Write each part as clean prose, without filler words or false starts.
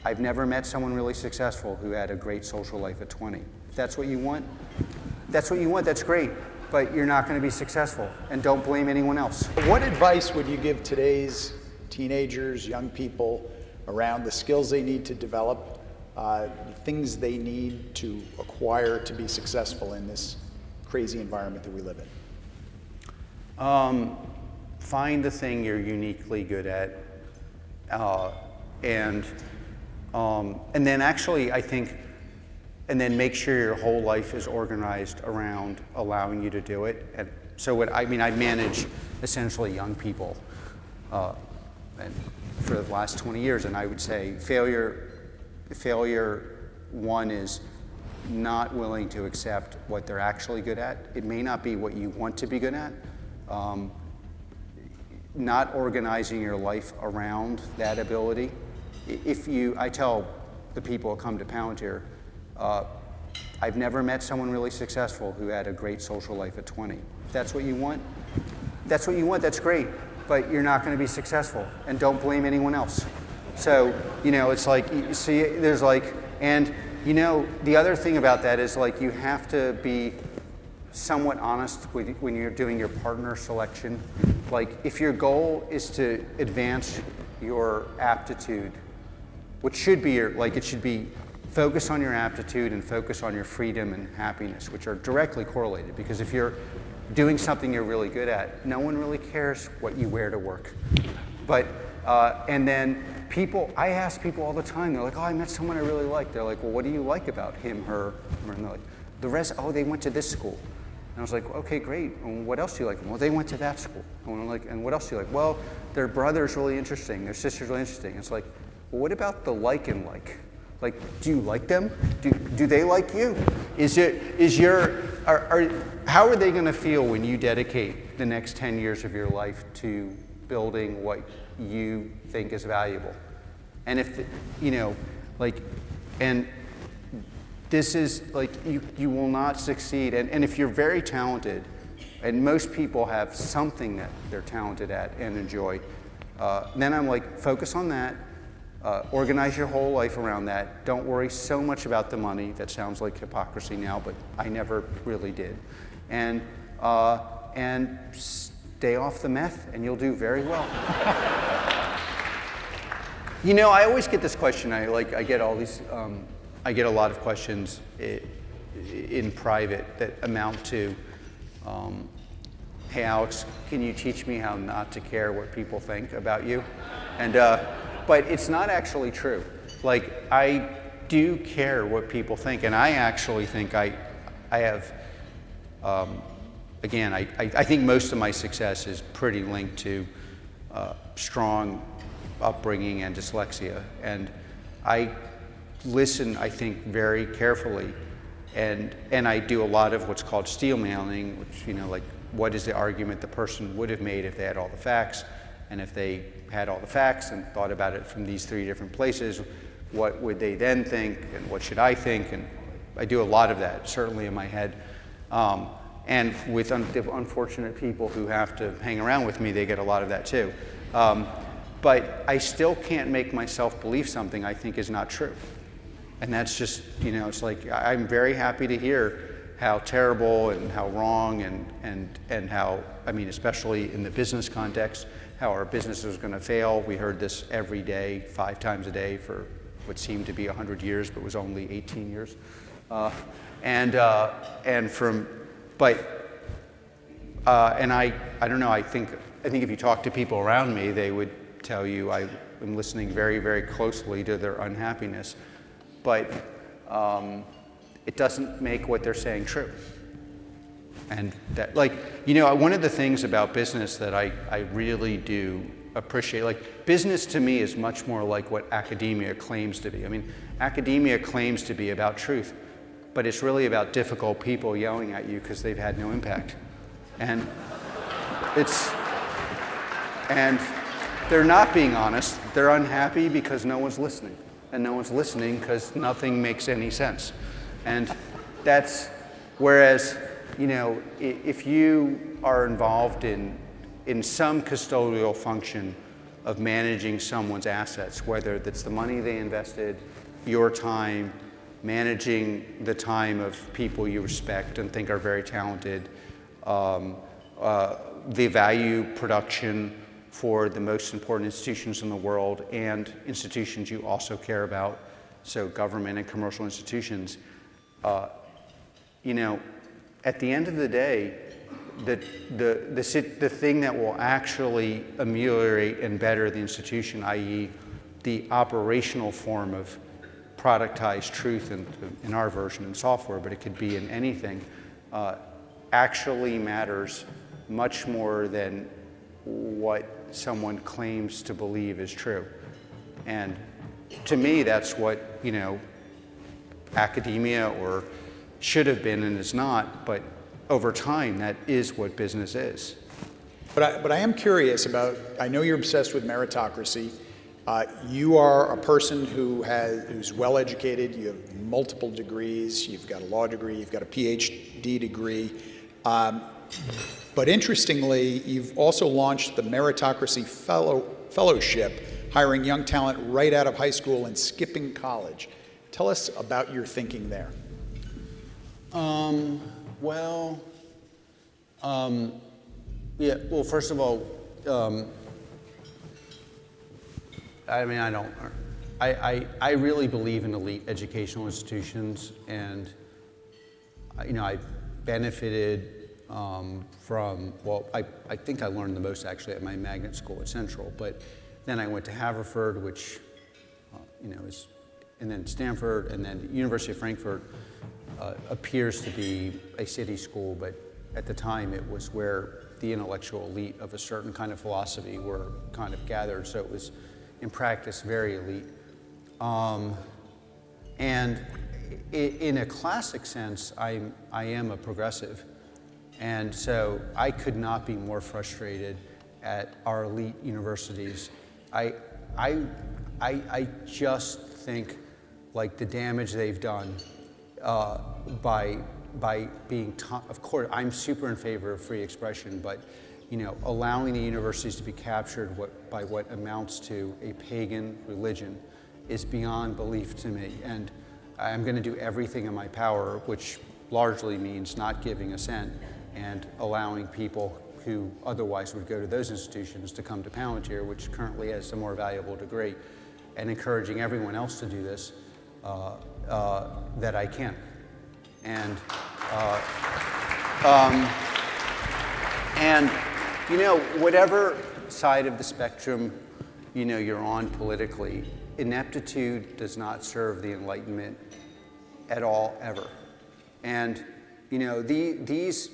I've never met someone really successful who had a great social life at 20. If that's what you want, that's great. But you're not going to be successful, and don't blame anyone else. What advice would you give today's teenagers, young people, around the skills they need to develop, things they need to acquire to be successful in this crazy environment that we live in? Find the thing you're uniquely good at, and then actually, I think, and then make sure your whole life is organized around allowing you to do it. And so I manage essentially young people and for the last 20 years, and I would say failure one is not willing to accept what they're actually good at. It may not be what you want to be good at. Not organizing your life around that ability. I tell the people who come to Palantir, I've never met someone really successful who had a great social life at 20. If that's what you want, that's great. But you're not going to be successful, and don't blame anyone else. So, it's like, you see, there's like, and the other thing about that is like you have to be somewhat honest when you're doing your partner selection. Like, if your goal is to advance your aptitude, which should be it should be focus on your aptitude and focus on your freedom and happiness, which are directly correlated. Because if you're doing something you're really good at, no one really cares what you wear to work. But, and then I ask people all the time, they're like, oh, I met someone I really like. They're like, well, what do you like about him, her? And they're like, the rest, oh, they went to this school. And I was like, okay, great. And what else do you like? Well, they went to that school. And I'm like, and what else do you like? Well, their brother's really interesting. Their sister's really interesting. It's like, well, what about the like and like? Like, do you like them? Do they like you? How are they going to feel when you dedicate the next 10 years of your life to building what you think is valuable? And if, and this is like, you will not succeed. And if you're very talented, and most people have something that they're talented at and enjoy, then I'm like, focus on that. Organize your whole life around that. Don't worry so much about the money. That sounds like hypocrisy now, but I never really did. And stay off the meth, and you'll do very well. I always get this question. I get all these. I get a lot of questions in private that amount to, "Hey, Alex, can you teach me how not to care what people think about you?" And but it's not actually true. Like, I do care what people think, and I actually think I have, again, I think most of my success is pretty linked to strong upbringing and dyslexia. And I listen, I think, very carefully, and I do a lot of what's called steel manning, which, like, what is the argument the person would have made if they had all the facts? And if they had all the facts and thought about it from these 3 different places, what would they then think, and what should I think? And I do a lot of that, certainly in my head. And with the unfortunate people who have to hang around with me, they get a lot of that too. But I still can't make myself believe something I think is not true. And that's just, it's like, I'm very happy to hear how terrible and how wrong and how, especially in the business context, how our business is going to fail. We heard this every day, 5 times a day for what seemed to be 100 years, but was only 18 years. And I don't know, I think if you talk to people around me, they would tell you I am listening very, very closely to their unhappiness. But it doesn't make what they're saying true. And that, one of the things about business that I really do appreciate, business to me is much more like what academia claims to be. Academia claims to be about truth, but it's really about difficult people yelling at you because they've had no impact. And they're not being honest. They're unhappy because no one's listening. And no one's listening because nothing makes any sense. And that's, whereas, if you are involved in some custodial function of managing someone's assets, whether that's the money they invested, your time, managing the time of people you respect and think are very talented, the value production for the most important institutions in the world and institutions you also care about, so government and commercial institutions. You know, at the end of the day, the thing that will actually ameliorate and better the institution, i.e. the operational form of productized truth in our version in software, but it could be in anything, actually matters much more than what someone claims to believe is true. And to me, that's what, you know, academia or should have been and is not, but over time, that is what business is. But I am curious about, I know you're obsessed with meritocracy. You are a person who's well educated, you have multiple degrees, you've got a law degree, you've got a PhD degree. But interestingly, you've also launched the Meritocracy Fellowship, hiring young talent right out of high school and skipping college. Tell us about your thinking there. Yeah, well, first of all, I really believe in elite educational institutions, and, you know, I benefited from, well, I think I learned the most actually at my magnet school at Central, but then I went to Haverford, which, you know, is, and then Stanford, and then University of Frankfurt appears to be a city school, but at the time it was where the intellectual elite of a certain kind of philosophy were kind of gathered, so it was in practice very elite. And in a classic sense, I am a progressive. And so I could not be more frustrated at our elite universities. I just think like the damage they've done by being taught. Of course, I'm super in favor of free expression, but you know, allowing the universities to be captured by what amounts to a pagan religion is beyond belief to me. And I'm going to do everything in my power, which largely means not giving a cent and allowing people who otherwise would go to those institutions to come to Palantir, which currently has a more valuable degree, and encouraging everyone else to do this that I can. And you know, whatever side of the spectrum you know you're on politically, ineptitude does not serve the Enlightenment at all, ever. And you know, these,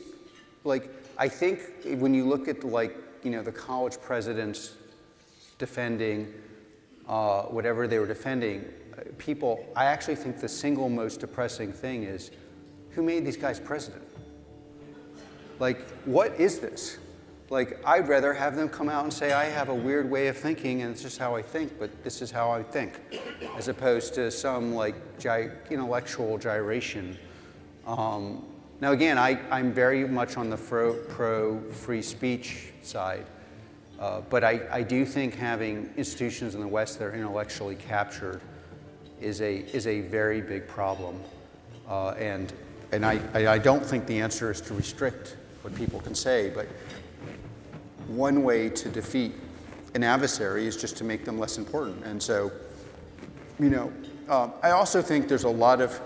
like, I think when you look at, like, you know, the college presidents defending whatever they were defending, people, I actually think the single most depressing thing is, who made these guys president? Like, what is this? Like, I'd rather have them come out and say, I have a weird way of thinking and it's just how I think, but this is how I think, as opposed to some, like, intellectual gyration. Now again, I'm very much on the pro-free speech side, but I do think having institutions in the West that are intellectually captured is a very big problem, and I don't think the answer is to restrict what people can say, but one way to defeat an adversary is just to make them less important. And so, you know, I also think there's a lot of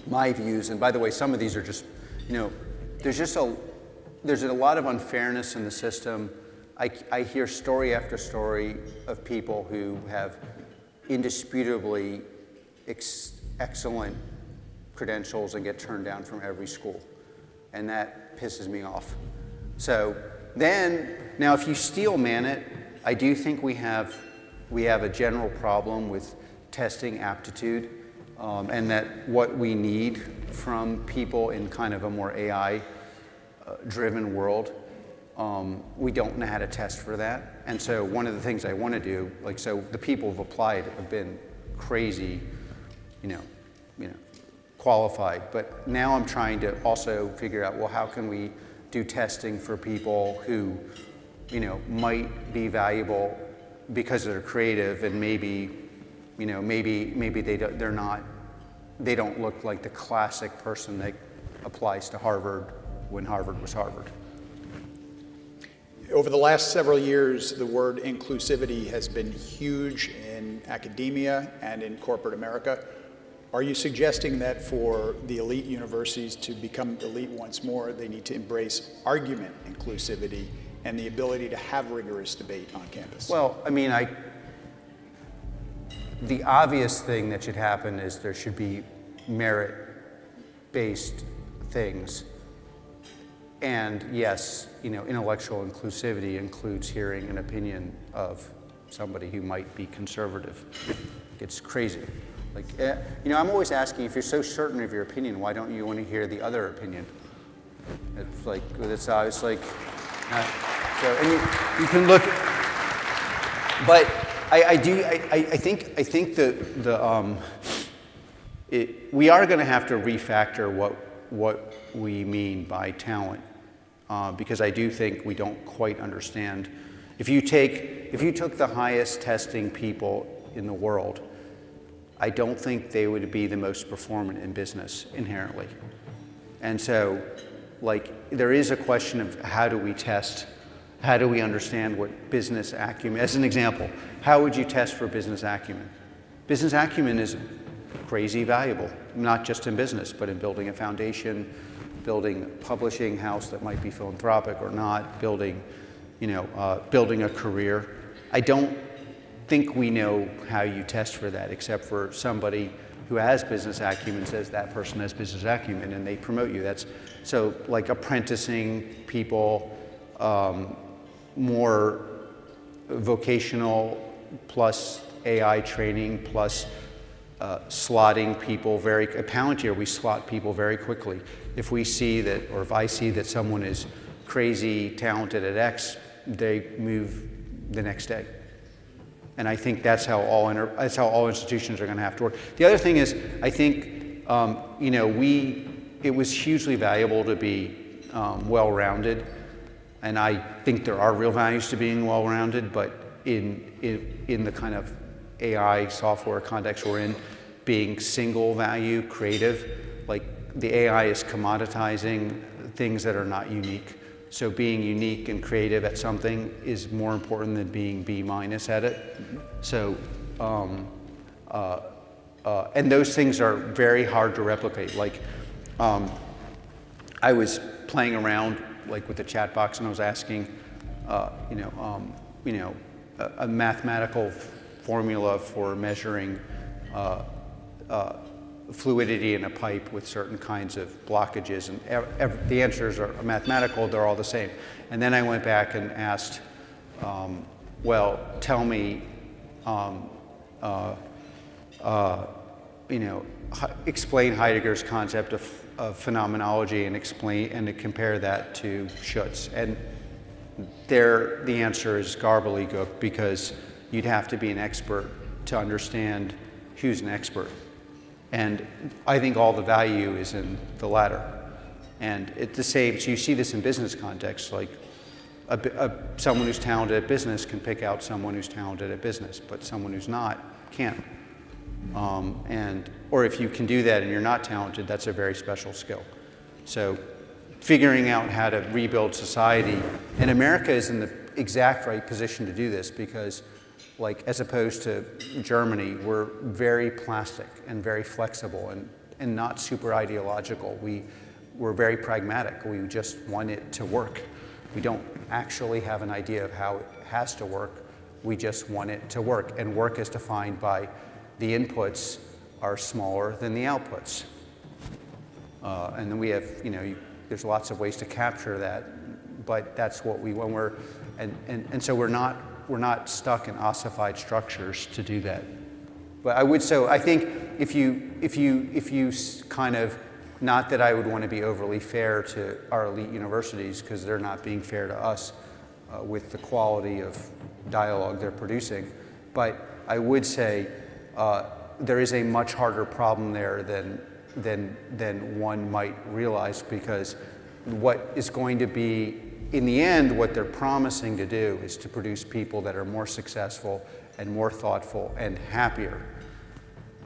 my views, and by the way, some of these are just, you know, there's a lot of unfairness in the system. I hear story after story of people who have indisputably excellent credentials and get turned down from every school, and that pisses me off. So then, now if you steel man it, I do think we have a general problem with testing aptitude, and that what we need from people in kind of a more AI-driven world, we don't know how to test for that. And so one of the things I want to do, like, so the people who've applied have been crazy, you know, qualified. But now I'm trying to also figure out, well, how can we do testing for people who might be valuable because they're creative, and maybe they don't look like the classic person that applies to Harvard when Harvard was Harvard. Over the last several years, the word inclusivity has been huge in academia and in corporate America. Are you suggesting that for the elite universities to become elite once more, they need to embrace argument inclusivity and the ability to have rigorous debate on campus? Well, I mean, the obvious thing that should happen is there should be merit-based things. And yes, intellectual inclusivity includes hearing an opinion of somebody who might be conservative. It's crazy. Like, I'm always asking, if you're so certain of your opinion, why don't you want to hear the other opinion? It's like, so, and you can look, but I think we are going to have to refactor what we mean by talent, because I do think we don't quite understand. If you took the highest testing people in the world, I don't think they would be the most performant in business inherently. And so, there is a question of how do we test, how do we understand what business acumen, as an example, how would you test for business acumen? Business acumen is crazy valuable, not just in business, but in building a foundation, building a publishing house that might be philanthropic or not, building a career. I don't think we know how you test for that, except for somebody who has business acumen says that person has business acumen and they promote you. That's so, like, apprenticing people, more vocational plus AI training plus slotting people at Palantir, we slot people very quickly. If we see that, or if I see that someone is crazy talented at X, they move the next day. And I think that's how all institutions are going to have to work. The other thing is, I think it was hugely valuable to be well-rounded, and I think there are real values to being well-rounded. But in the kind of AI software context we're in, being single value, creative, like the AI is commoditizing things that are not unique. So being unique and creative at something is more important than being B- at it. So, and those things are very hard to replicate. Like, I was playing around with the chat box, and I was asking, a mathematical formula for measuring fluidity in a pipe with certain kinds of blockages, and the answers are mathematical, they're all the same. And then I went back and asked, well, tell me, explain Heidegger's concept of phenomenology and to compare that to Schutz. And the answer is gobbledygook, because you'd have to be an expert to understand who's an expert. And I think all the value is in the latter. And it's the same, so you see this in business contexts, like someone who's talented at business can pick out someone who's talented at business, but someone who's not can't. Or if you can do that and you're not talented, that's a very special skill. So figuring out how to rebuild society, and America is in the exact right position to do this, because as opposed to Germany, we're very plastic and very flexible and not super ideological. We're very pragmatic. We just want it to work. We don't actually have an idea of how it has to work. We just want it to work. And work is defined by the inputs are smaller than the outputs. And then we have, there's lots of ways to capture that, but that's what we, when we're, and so we're not stuck in ossified structures to do that. But I think if you kind of, not that I would want to be overly fair to our elite universities, because they're not being fair to us with the quality of dialogue they're producing, but I would say there is a much harder problem there than one might realize, because what is going to be in the end, what they're promising to do is to produce people that are more successful and more thoughtful and happier.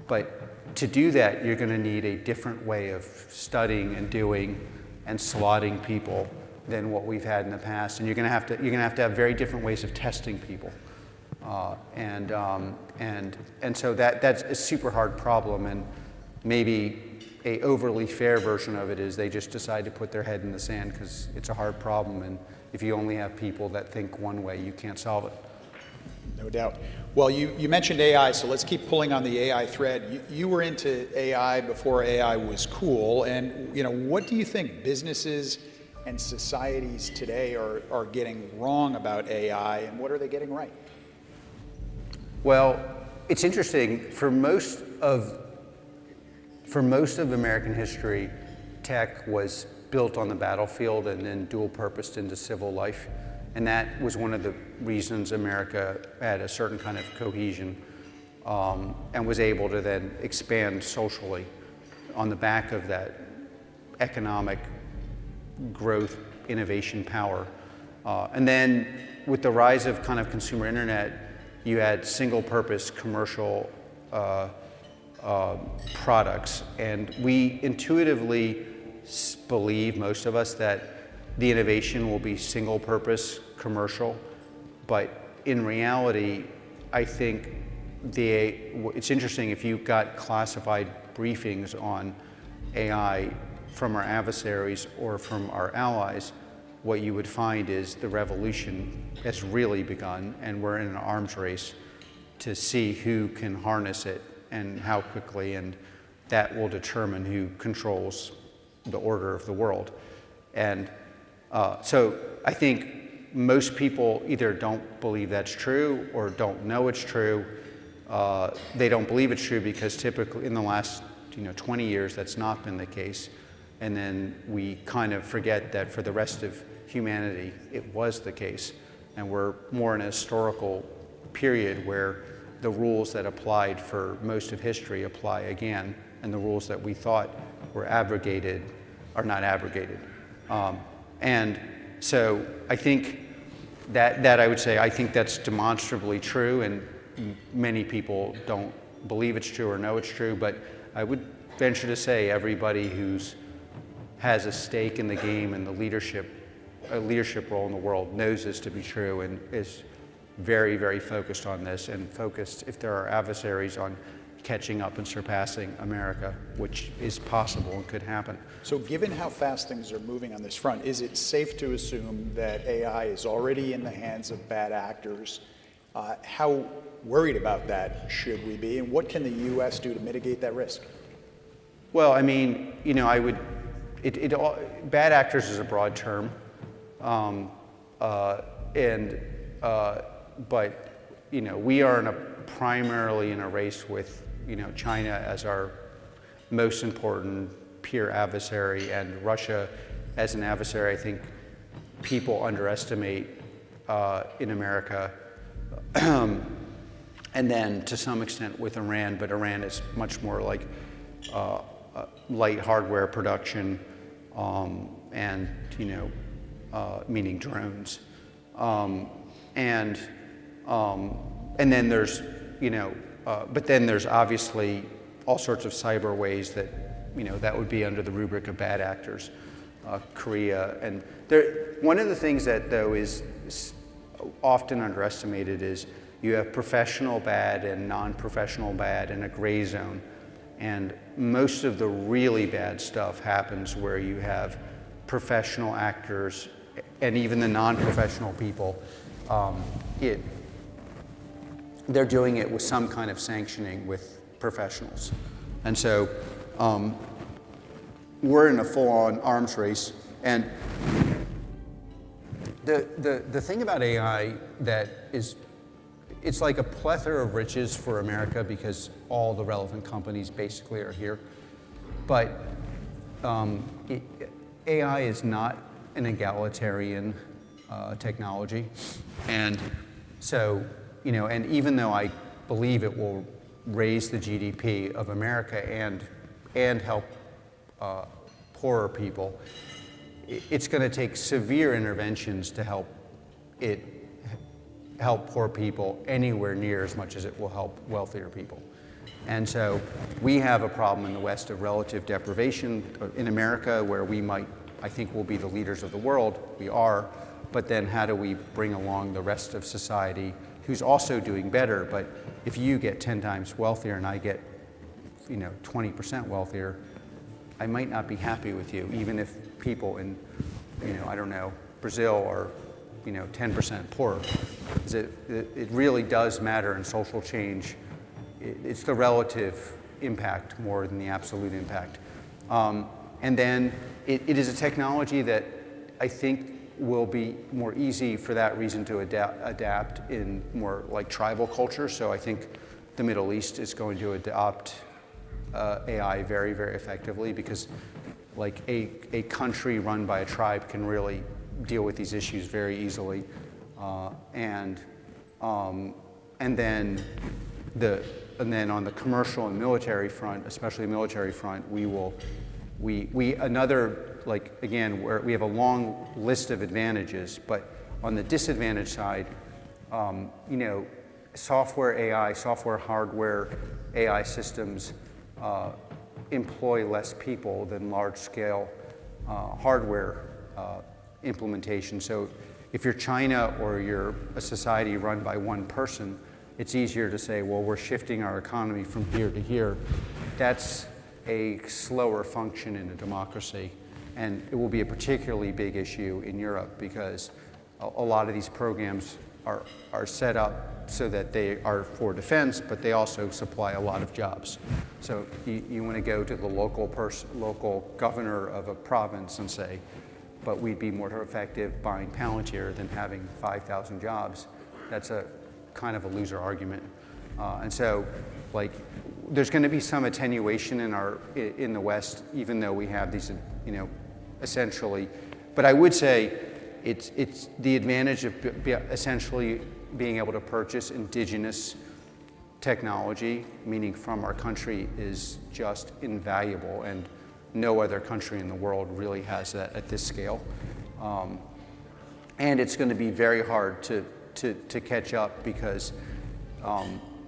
But to do that, you're going to need a different way of studying and doing and slotting people than what we've had in the past. And you're going to have to have very different ways of testing people. And so that's a super hard problem. And maybe a overly fair version of it is they just decide to put their head in the sand because it's a hard problem. And if you only have people that think one way, you can't solve it. No doubt. Well, you mentioned AI, so let's keep pulling on the AI thread. You were into AI before AI was cool, and what do you think businesses and societies today are getting wrong about AI, and what are they getting right? Well, it's interesting. For most of American history, tech was built on the battlefield and then dual-purposed into civil life. And that was one of the reasons America had a certain kind of cohesion and was able to then expand socially on the back of that economic growth, innovation power. And then with the rise of kind of consumer internet, you had single-purpose commercial products. And we intuitively believe, most of us, that the innovation will be single-purpose commercial, but in reality, I think it's interesting if you got classified briefings on AI from our adversaries or from our allies, what you would find is the revolution has really begun, and we're in an arms race to see who can harness it and how quickly, and that will determine who controls the order of the world. And so I think most people either don't believe that's true or don't know it's true. They don't believe it's true because typically in the last 20 years that's not been the case. And then we kind of forget that for the rest of humanity it was the case. And we're more in a historical period where the rules that applied for most of history apply again, and the rules that we thought were abrogated are not abrogated. And so I think that I would say, I think that's demonstrably true, and many people don't believe it's true or know it's true, but I would venture to say everybody has a stake in the game and a leadership role in the world knows this to be true and is very, very focused on this, and focused, if there are adversaries, on catching up and surpassing America, which is possible and could happen. So given how fast things are moving on this front, is it safe to assume that AI is already in the hands of bad actors? How worried about that should we be, and what can the U.S. do to mitigate that risk? Well, I mean, bad actors is a broad term, but we are primarily in a race with China as our most important peer adversary, and Russia as an adversary. I think people underestimate in America, and then to some extent with Iran, but Iran is much more like light hardware production, and meaning drones, and then there's but then there's obviously all sorts of cyber ways that that would be under the rubric of bad actors, Korea, and one of the things that though is often underestimated is you have professional bad and non-professional bad in a gray zone, and most of the really bad stuff happens where you have professional actors and even the non-professional people. They're doing it with some kind of sanctioning with professionals. And so we're in a full-on arms race. And the thing about AI that is, it's like a plethora of riches for America because all the relevant companies basically are here. But AI is not an egalitarian technology. And so, and even though I believe it will raise the GDP of America and help poorer people, it's going to take severe interventions to help poor people anywhere near as much as it will help wealthier people. And so we have a problem in the West of relative deprivation in America, where we might, I think we'll be the leaders of the world. We are. But then how do we bring along the rest of society who's also doing better? But if you get 10 times wealthier and I get 20% wealthier, I might not be happy with you, even if people in, I don't know, Brazil are, 10% poorer. It really does matter in social change. It's the relative impact more than the absolute impact. And then it is a technology that I think will be more easy for that reason to adapt in more like tribal culture. So I think the Middle East is going to adopt AI very, very effectively, because like a country run by a tribe can really deal with these issues very easily. And then on the commercial and military front, especially military front, again, we have a long list of advantages, but on the disadvantage side, software, hardware, AI systems employ less people than large-scale hardware implementation. So if you're China or you're a society run by one person, it's easier to say, well, we're shifting our economy from here to here. That's a slower function in a democracy. And it will be a particularly big issue in Europe, because a lot of these programs are set up so that they are for defense, but they also supply a lot of jobs. So you want to go to the local governor of a province and say, but we'd be more effective buying Palantir than having 5,000 jobs. That's a kind of a loser argument. And so, there's going to be some attenuation in the West, even though we have these, essentially. But I would say it's the advantage of essentially being able to purchase indigenous technology, meaning from our country, is just invaluable, and no other country in the world really has that at this scale. And it's going to be very hard to catch up, because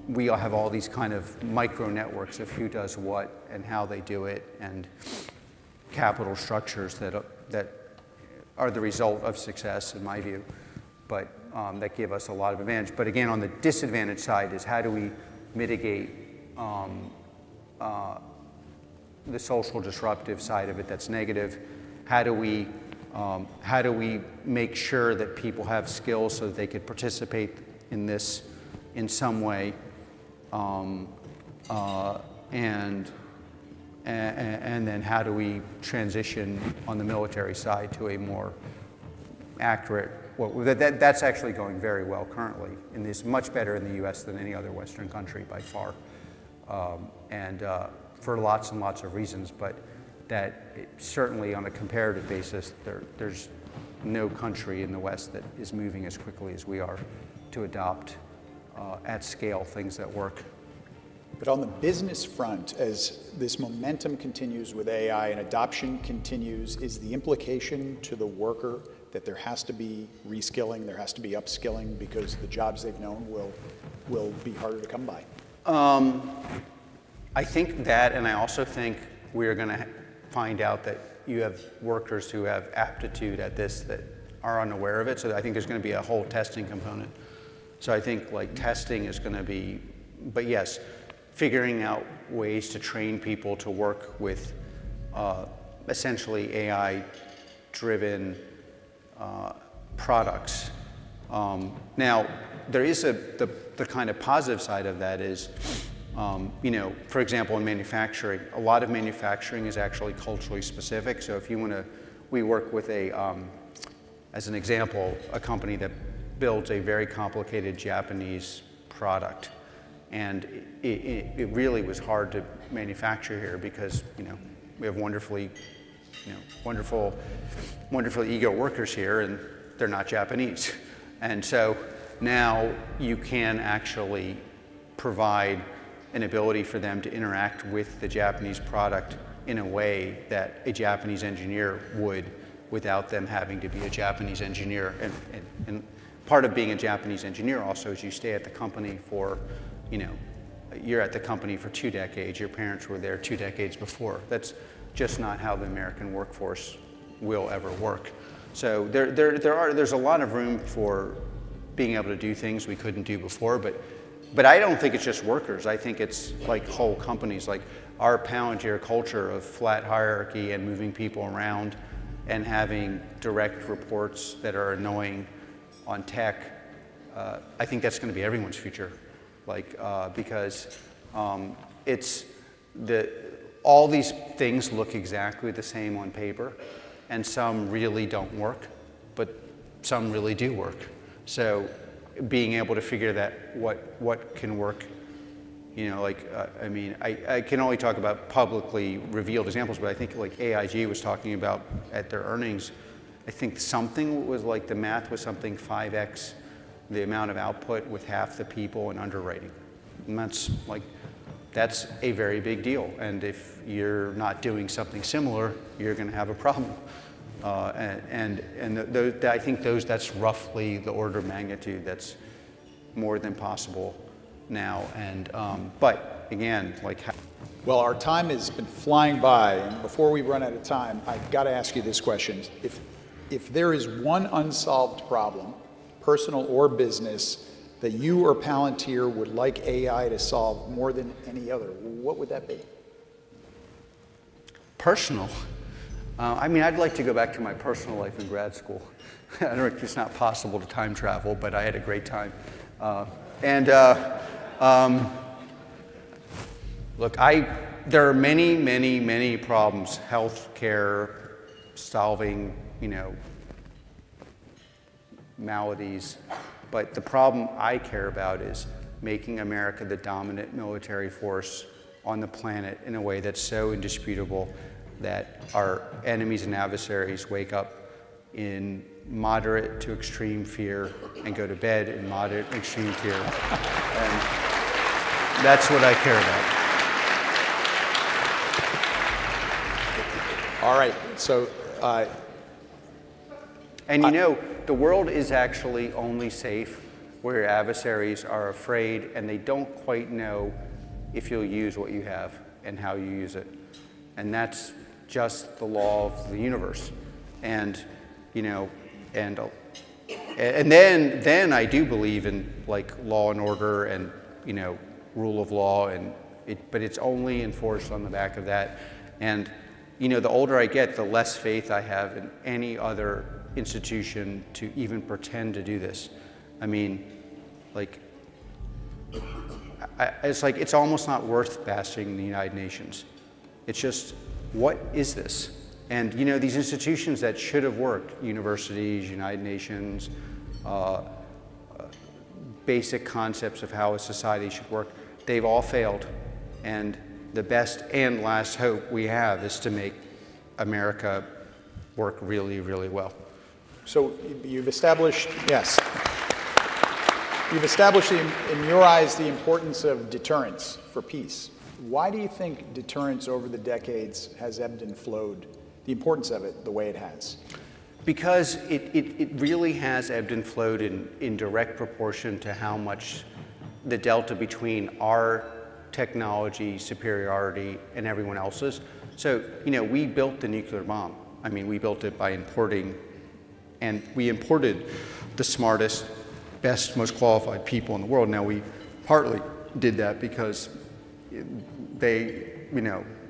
we all have all these kind of micro networks of who does what and how they do it, and capital structures that are the result of success, in my view, but that give us a lot of advantage. But again, on the disadvantage side is, how do we mitigate the social disruptive side of it that's negative? How do we make sure that people have skills so that they could participate in this in some way? And then how do we transition on the military side to a more accurate, that's actually going very well currently, and is much better in the US than any other Western country by far, and for lots and lots of reasons, but certainly on a comparative basis, there's no country in the West that is moving as quickly as we are to adopt at scale things that work. But on the business front, as this momentum continues with AI and adoption continues, is the implication to the worker that there has to be reskilling, there has to be upskilling, because the jobs they've known will be harder to come by? I think that, and I also think we're going to find out that you have workers who have aptitude at this that are unaware of it. So I think there's going to be a whole testing component. So I think testing is going to be, but yes, figuring out ways to train people to work with essentially AI-driven products. Now, there is the kind of positive side of that is, for example, in manufacturing, a lot of manufacturing is actually culturally specific. So if you want to, we work with as an example, a company that builds a very complicated Japanese product. And it really was hard to manufacture here because, we have wonderfully eager workers here, and they're not Japanese. And so now you can actually provide an ability for them to interact with the Japanese product in a way that a Japanese engineer would without them having to be a Japanese engineer. And part of being a Japanese engineer also is you stay at the company for, you're at the company for 2 decades. Your parents were there 2 decades before. That's just not how the American workforce will ever work. So there's a lot of room for being able to do things we couldn't do before, but I don't think it's just workers. I think it's like whole companies, like our Palantir culture of flat hierarchy and moving people around and having direct reports that are annoying on tech. I think that's going to be everyone's future, because all these things look exactly the same on paper, and some really don't work, but some really do work. So being able to figure that what can work, I can only talk about publicly revealed examples, but I think like AIG was talking about at their earnings, I think something was like the math was something 5x the amount of output with half the people in underwriting. And that's a very big deal. And if you're not doing something similar, you're going to have a problem. I think that's roughly the order of magnitude that's more than possible now. But again, Well, our time has been flying by, and before we run out of time, I've got to ask you this question. If there is one unsolved problem, personal or business, that you or Palantir would like AI to solve more than any other, what would that be? Personal. I'd like to go back to my personal life in grad school. I don't know if it's not possible to time travel, but I had a great time. Look, there are many, many, many problems, healthcare, solving, maladies. But the problem I care about is making America the dominant military force on the planet in a way that's so indisputable that our enemies and adversaries wake up in moderate to extreme fear and go to bed in moderate and extreme fear. And that's what I care about. All right, so... the world is actually only safe where your adversaries are afraid and they don't quite know if you'll use what you have and how you use it. And that's just the law of the universe. And then I do believe in law and order and rule of law, but it's only enforced on the back of that. And the older I get, the less faith I have in any other institution to even pretend to do this. It's almost not worth bashing the United Nations. It's just, what is this? And these institutions that should have worked, universities, United Nations, basic concepts of how a society should work, they've all failed. And the best and last hope we have is to make America work really, really well. So you've established, yes. You've established, in your eyes, the importance of deterrence for peace. Why do you think deterrence over the decades has ebbed and flowed, the importance of it the way it has? Because it really has ebbed and flowed in direct proportion to how much the delta between our technology superiority and everyone else's. So, we built the nuclear bomb. We built it by importing, and we imported the smartest, best, most qualified people in the world. Now, we partly did that because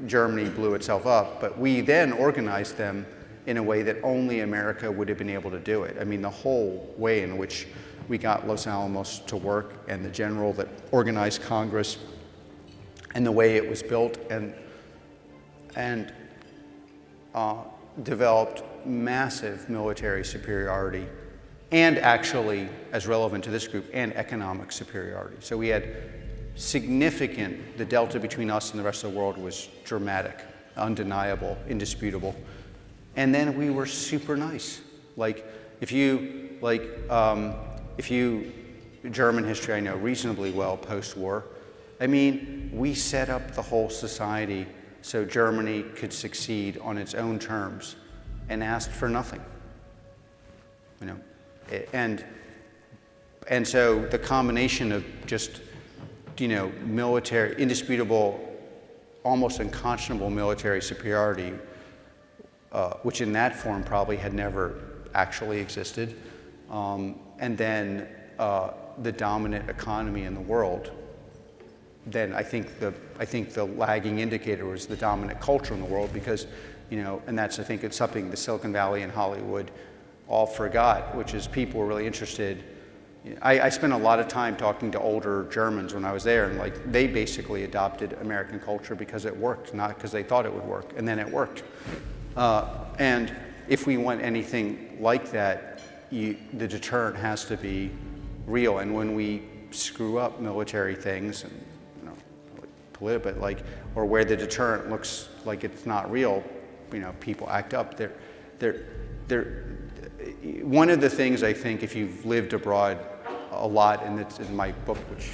Germany blew itself up, but we then organized them in a way that only America would have been able to do it. The whole way in which we got Los Alamos to work, and the general that organized Congress, and the way it was built, and developed massive military superiority, and actually, as relevant to this group, and economic superiority. So we had the delta between us and the rest of the world was dramatic, undeniable, indisputable. And then we were super nice. German history I know reasonably well post-war. We set up the whole society so Germany could succeed on its own terms. and asked for nothing. You know, and so the combination of just, you know, military, indisputable, almost unconscionable military superiority, which in that form probably had never actually existed, and then the dominant economy in the world, then I think the lagging indicator was the dominant culture in the world, because, you know, and that's, I think it's something the Silicon Valley and Hollywood all forgot, which is people were really interested. I spent a lot of time talking to older Germans when I was there, and like they basically adopted American culture because it worked, not because they thought it would work, and then it worked. And if we want anything like that, the deterrent has to be real. And when we screw up military things, and you know, political, like, or where the deterrent looks like it's not real, you know, people act up. One of the things I think, if you've lived abroad a lot, and it's in my book, which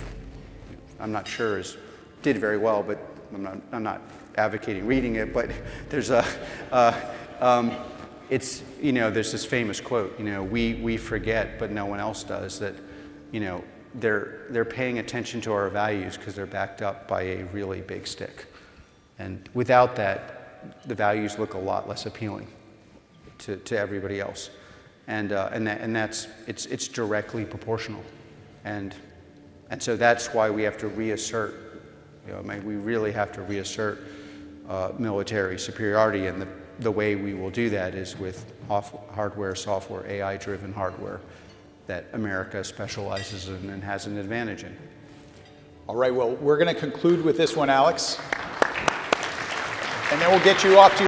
I'm not sure did very well, but I'm not advocating reading it, but there's it's, you know, there's this famous quote, you know, we forget, but no one else does, that, you know, they're paying attention to our values because they're backed up by a really big stick. And without that, the values look a lot less appealing to everybody else. And it's directly proportional. And so that's why we have to reassert, you know, we really have to reassert military superiority, and the way we will do that is with hardware, software, AI-driven hardware that America specializes in and has an advantage in. All right, well, we're going to conclude with this one, Alex, and then we'll get you off to your